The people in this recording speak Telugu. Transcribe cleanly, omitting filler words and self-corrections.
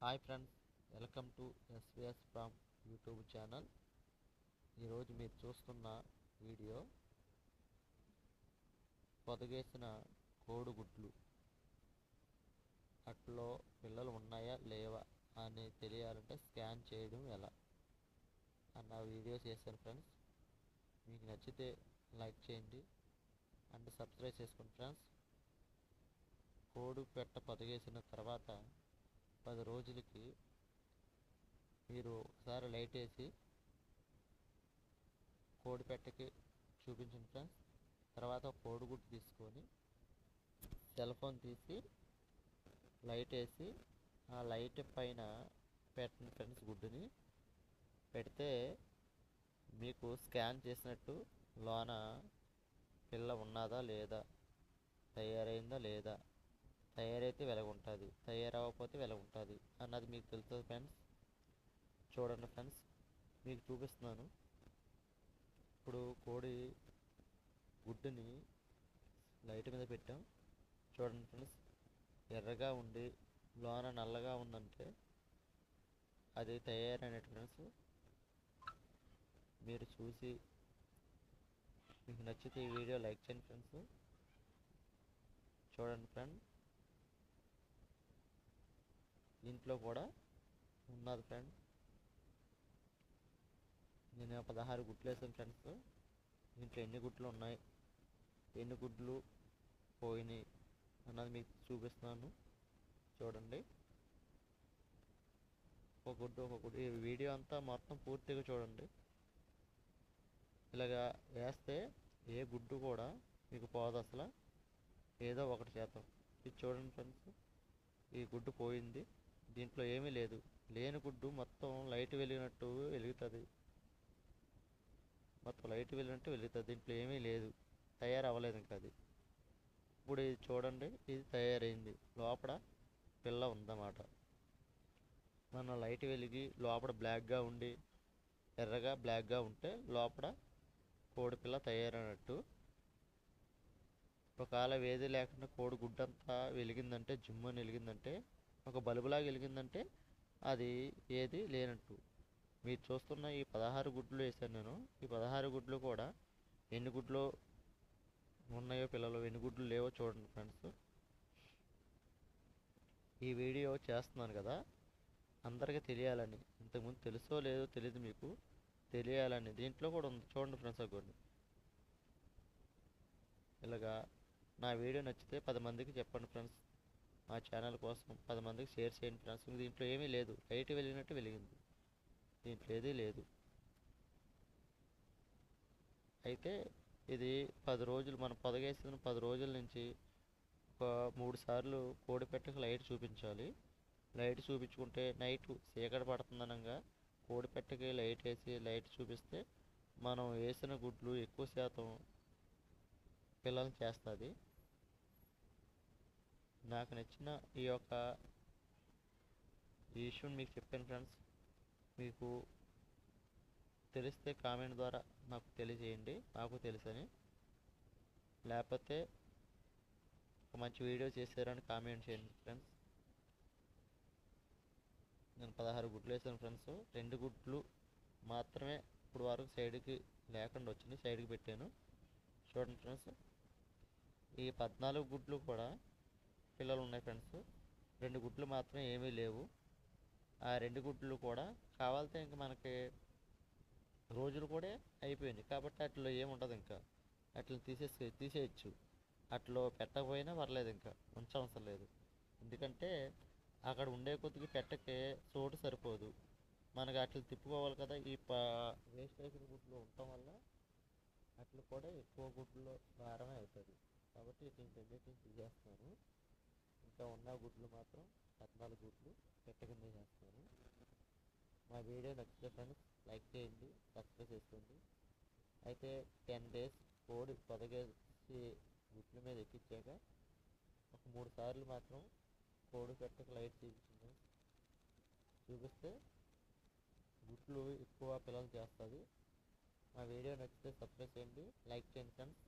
Hi friends, welcome to SVS from YouTube channel. ఈరోజు మీరు చూస్తున్న వీడియో పొదగేసిన కోడిగుడ్లు అట్లో పిల్లలు ఉన్నాయా లేవా అని తెలియాలంటే స్కాన్ చేయడం ఎలా అన్న వీడియో చేశాను ఫ్రెండ్స్. మీకు నచ్చితే లైక్ చేయండి అండ్ సబ్స్క్రైబ్ చేసుకోండి ఫ్రెండ్స్. కోడి పెట్ట పొదగేసిన తర్వాత 10 రోజులకి మీరు ఒకసారి లైట్ వేసి కోడి పెట్టకి చూపించండి ఫ్రెండ్స్. తర్వాత కోడిగుడ్డు తీసుకొని సెల్ ఫోన్ తీసి లైట్ వేసి ఆ లైట్ పైన పెట్టండి ఫ్రెండ్స్. గుడ్డుని పెడితే మీకు స్కాన్ చేసినట్టు లోన పిల్ల ఉన్నదా లేదా, తయారైందా లేదా, తయారైతే వెలగుంటుంది, తయారవ్వకపోతే వెలగుంటుంది అన్నది మీకు తెలుస్తుంది ఫ్రెండ్స్. చూడండి ఫ్రెండ్స్, మీకు చూపిస్తున్నాను. ఇప్పుడు కోడి గుడ్డుని లైట్ మీద పెట్టాం. చూడండి ఫ్రెండ్స్, ఎర్రగా ఉండి లోన నల్లగా ఉందంటే అది తయారైనట్టు ఫ్రెండ్స్. మీరు చూసి మీకు నచ్చితే ఈ వీడియో లైక్ చేయండి ఫ్రెండ్స్. చూడండి ఫ్రెండ్, దీంట్లో కూడా ఉన్నది ఫ్రెండ్. నేను 16 గుడ్లు వేసాను ఫ్రెండ్స్. దీంట్లో ఎన్ని గుడ్లు ఉన్నాయి, ఎన్ని గుడ్లు పోయినాయి అన్నది మీకు చూపిస్తున్నాను. చూడండి, ఒక గుడ్డు ఈ వీడియో అంతా మొత్తం పూర్తిగా చూడండి. ఇలాగా వేస్తే ఏ గుడ్డు కూడా మీకు పోదు అసలు, ఏదో 1%. ఇది చూడండి ఫ్రెండ్స్, ఈ గుడ్డు పోయింది. దీంట్లో ఏమీ లేదు. లేని గుడ్డు మొత్తం లైట్ వెలిగినట్టు వెలుగుతుంది, మొత్తం లైట్ వెలిగినట్టు వెలుగుతుంది. దీంట్లో ఏమీ లేదు, తయారవ్వలేదు ఇంకా అది. ఇప్పుడు ఇది చూడండి, ఇది తయారైంది. లోపల పిల్ల ఉందన్నమాట. మన లైట్ వెలిగి లోపల బ్లాక్గా ఉండి ఎర్రగా బ్లాక్గా ఉంటే లోపల కోడి పిల్ల తయారైనట్టు. ఒకవేళ వేది లేకుండా కోడి గుడ్డంతా వెలిగిందంటే, జిమ్మని వెలిగిందంటే, ఒక బల్బులాగా వెలిగిందంటే అది ఏది లేనట్టు. మీరు చూస్తున్న ఈ 16 గుడ్లు వేసాను నేను. ఈ 16 గుడ్లు కూడా ఎన్ని గుడ్లు ఉన్నాయో, పిల్లలు ఎన్ని గుడ్లు లేవో చూడండి ఫ్రెండ్స్. ఈ వీడియో చేస్తున్నాను కదా అందరికీ తెలియాలని, ఇంతకుముందు తెలుసో లేదో తెలియదు మీకు, తెలియాలని దీంట్లో కూడా ఉంది. చూడండి ఫ్రెండ్స్, కొన్ని ఇలాగా నా వీడియో నచ్చితే 10 మందికి చెప్పండి ఫ్రెండ్స్. మా ఛానల్ కోసం 10 మందికి షేర్ చేయండి ఫ్రెండ్స్. దీంట్లో ఏమీ లేదు, లైట్ వెలిగినట్టు వెలిగింది, దీంట్లో ఏదీ లేదు. అయితే ఇది 10 రోజులు మనం పొదగేసిన 10 రోజుల నుంచి ఒక 3 సార్లు కోడి పెట్టకు లైట్ చూపించాలి. లైట్ చూపించుకుంటే నైట్ చీకటి పడుతుందనగా కోడి పెట్టకి లైట్ వేసి లైట్ చూపిస్తే మనం వేసిన గుడ్లు ఎక్కువ శాతం పిల్లల్ని చేస్తుంది. నాకు నచ్చిన ఈ యొక్క ఇష్యూని మీకు చెప్పాను ఫ్రెండ్స్. మీకు తెలిస్తే కామెంట్ ద్వారా నాకు తెలియజేయండి, నాకు తెలుసని. లేకపోతే ఒక మంచి వీడియో చేశారని కామెంట్ చేయండి ఫ్రెండ్స్. నేను 16 గుడ్లు వేసాను ఫ్రెండ్స్. 2 గుడ్లు మాత్రమే ఇప్పుడు వరకు సైడ్కి లేకుండా వచ్చినాయి, సైడ్కి పెట్టాను. చూడండి ఫ్రెండ్స్, ఈ 14 గుడ్లు కూడా పిల్లలు ఉన్నాయి ఫ్రెండ్స్. 2 గుడ్లు మాత్రమే ఏమీ లేవు. ఆ 2 గుడ్లు కూడా కావాలితే ఇంకా మనకి రోజులు కూడా అయిపోయింది కాబట్టి అట్లా ఏముండదు, ఇంకా అట్లా తీసేయచ్చు. అట్లా పెట్టకపోయినా పర్లేదు, ఇంకా ఉంచవసరం లేదు. ఎందుకంటే అక్కడ ఉండే కొద్దికి పెట్టకే చోటు సరిపోదు, మనకి అట్లా తిప్పుకోవాలి కదా. ఈ వేస్ట్ అయిన గుడ్లు ఉండటం వల్ల అట్లా కూడా ఎక్కువ గుడ్లు భారమే అవుతుంది. కాబట్టి రెండింటిని తీసేస్తాను. ఇంకా ఉన్న గుడ్లు మాత్రం 14 గుడ్లు పెట్ట కింద చేస్తాను. మా వీడియో నచ్చితే ఫ్రెండ్స్ లైక్ చేయండి, సబ్స్క్రైబ్ చేసుకోండి. అయితే 10 డేస్ కోడి పొదగేసి గుడ్ల మీద ఎక్కించాక ఒక 3 సార్లు మాత్రం కోడి పెట్టకు లైట్ చూపిస్తే గుడ్లు ఎక్కువ పిల్లలు చేస్తుంది. మా వీడియో నచ్చితే సబ్స్క్రైబ్ చేయండి, లైక్ చేయండి ఫ్రెండ్స్.